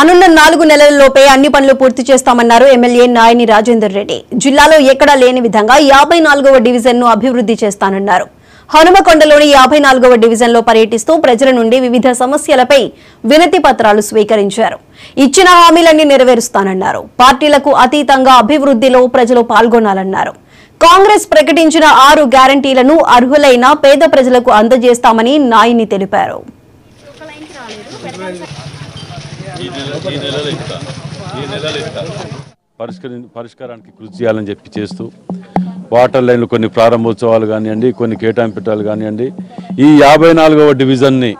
అనున్న 4 నెలల్లోపే అన్ని పనులు పూర్తి చేస్తామన్నారు ఎమ్మెల్యే నాయని రాజేందర్ రెడ్డి. జిల్లాలో ఎక్కడా లేని విధంగా 54వ డివిజన్ను అభివృద్ధి చేస్తానన్నారు. హనుమకొండలోని 54వ డివిజన్లో పర్యటిస్తూ ప్రజల నుండి వివిధ సమస్యలపై వినతి పత్రాలు స్వీకరించారు. ఇచ్చిన హామీలన్నీ నెరవేరుస్తానన్నారు. పార్టీలకు అతీతంగా అభివృద్ధిలో ప్రజలు పాల్గొనాలన్నారు. కాంగ్రెస్ ప్రకటించిన 6 గ్యారంటీలను అర్హులైన పేద ప్రజలకు అందజేస్తామని నాయని తెలిపారు. పరిష్కారానికి కృషి చేయాలని చెప్పి చేస్తూ వాటర్ లైన్లు కొన్ని ప్రారంభోత్సవాలు కానివ్వండి, కొన్ని కేటాయింపులు కానివ్వండి, ఈ 54వ డివిజన్ని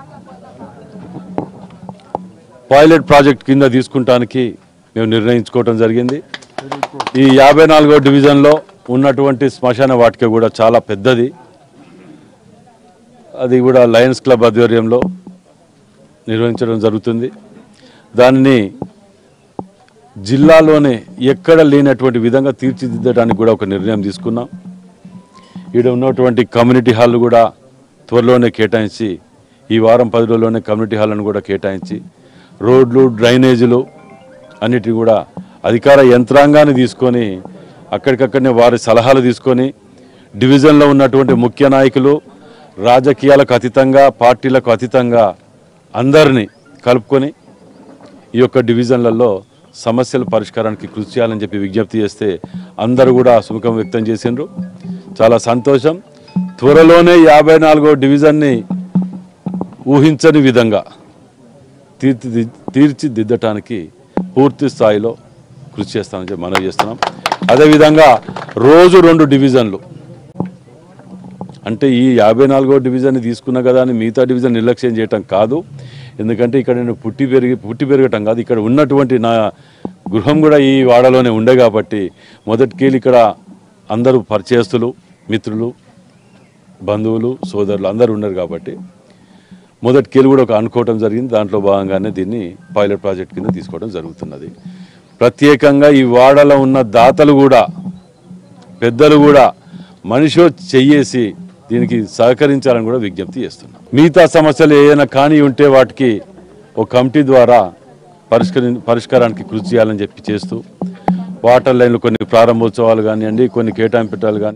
పైలట్ ప్రాజెక్ట్ కింద తీసుకుంటానికి మేము నిర్ణయించుకోవడం జరిగింది. ఈ 54వ డివిజన్లో ఉన్నటువంటి శ్మశాన వాటిక కూడా చాలా పెద్దది. అది కూడా లయన్స్ క్లబ్ ఆధ్వర్యంలో నిర్వహించడం జరుగుతుంది. దానిని జిల్లాలోనే ఎక్కడ లేనటువంటి విధంగా తీర్చిదిద్దడానికి కూడా ఒక నిర్ణయం తీసుకున్నాం. ఇక్కడ ఉన్నటువంటి కమ్యూనిటీ హాల్ కూడా త్వరలోనే కేటాయించి, ఈ వారం 10 రోజుల్లోనే కమ్యూనిటీ హాల్ను కూడా కేటాయించి, రోడ్లు డ్రైనేజీలు అన్నిటి కూడా అధికార యంత్రాంగాన్ని తీసుకొని అక్కడికక్కడనే వారి సలహాలు తీసుకొని డివిజన్లో ఉన్నటువంటి ముఖ్య నాయకులు రాజకీయాలకు అతీతంగా, పార్టీలకు అతీతంగా అందరినీ కలుపుకొని ఈ యొక్క డివిజన్లలో సమస్యల పరిష్కారానికి కృషి చేయాలని చెప్పి విజ్ఞప్తి చేస్తే అందరూ కూడా సుముఖం వ్యక్తం చేసిండ్రు. చాలా సంతోషం. త్వరలోనే 54వ డివిజన్ని ఊహించని విధంగా తీర్చిదిద్దటానికి పూర్తి స్థాయిలో కృషి చేస్తామని చెప్పి మనవి చేస్తున్నాం. అదేవిధంగా రోజు 2 డివిజన్లు, అంటే ఈ 54వ డివిజన్ని తీసుకున్నా కదా అని మిగతా డివిజన్ నిర్లక్ష్యం చేయటం కాదు. ఎందుకంటే ఇక్కడ నేను పుట్టి పెరగటం కాదు, ఇక్కడ ఉన్నటువంటి నా గృహం కూడా ఈ వాడలోనే ఉండే కాబట్టి మొదటికెళ్ళి ఇక్కడ అందరూ పరిచయస్తులు, మిత్రులు, బంధువులు, సోదరులు అందరూ ఉన్నారు కాబట్టి మొదటికెళ్ళి కూడా ఒక అనుకోవటం జరిగింది. దాంట్లో భాగంగానే దీన్ని పైలట్ ప్రాజెక్ట్ కింద తీసుకోవడం జరుగుతున్నది. ప్రత్యేకంగా ఈ వాడలో ఉన్న దాతలు కూడా, పెద్దలు కూడా మనిషి చెయ్యేసి దీనికి సహకరించాలని కూడా విజ్ఞప్తి చేస్తున్నాం. మిగతా సమస్యలు ఏదైనా కానీ ఉంటే వాటికి ఒక కమిటీ ద్వారా పరిష్కారానికి కృషి చేయాలని చెప్పి చేస్తూ వాటర్ లైన్లు కొన్ని ప్రారంభోత్సవాలు కానివ్వండి, కొన్ని కేటాయింపులు కానీ